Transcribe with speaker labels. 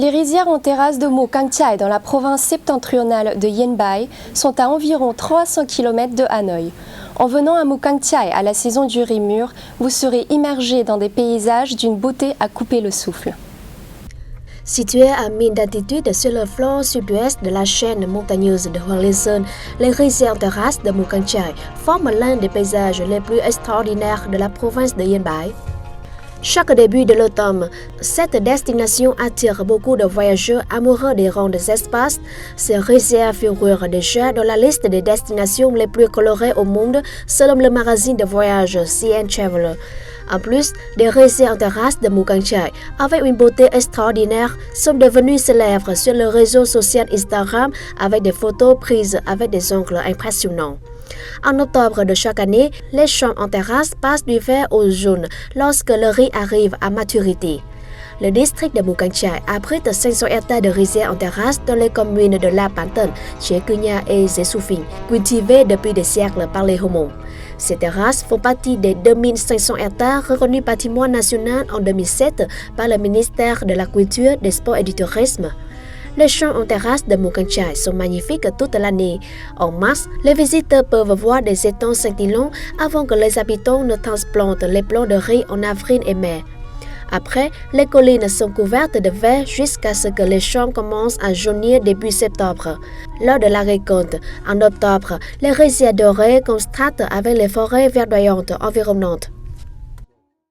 Speaker 1: Les rizières en terrasse de Mù Cang Chải dans la province septentrionale de Yên Bái sont à environ 300 km de Hanoï. En venant à Mù Cang Chải à la saison du riz mûr, vous serez immergé dans des paysages d'une beauté à couper le souffle.
Speaker 2: Situé à 1000 d'altitude sur le flanc sud-ouest de la chaîne montagneuse de Hoa Liên Sơn, les rizières terrasses de Mù Cang Chải forment l'un des paysages les plus extraordinaires de la province de Yên Bái. Chaque début de l'automne, cette destination attire beaucoup de voyageurs amoureux des grands espaces. Ces rizières figurent déjà dans la liste des destinations les plus colorées au monde selon le magazine de voyage CN Traveler. En plus, les rizières terrasses de Mù Cang Chải, avec une beauté extraordinaire, sont devenues célèbres sur le réseau social Instagram avec des photos prises avec des angles impressionnants. En octobre de chaque année, les champs en terrasse passent du vert au jaune lorsque le riz arrive à maturité. Le district de Mù Cang Chải abrite 500 hectares de rizières en terrasse dans les communes de La Pantin, Chekunya et Zesufing, cultivées depuis des siècles par les Hmong. Ces terrasses font partie des 2500 hectares reconnus patrimoine national en 2007 par le ministère de la Culture, des Sports et du Tourisme. Les champs en terrasse de Mù Cang Chải sont magnifiques toute l'année. En mars, les visiteurs peuvent voir des étangs scintillants avant que les habitants ne transplantent les plants de riz en avril et mai. Après, les collines sont couvertes de vert jusqu'à ce que les champs commencent à jaunir début septembre. Lors de la récolte, en octobre, les rizières dorées contrastent avec les forêts verdoyantes environnantes.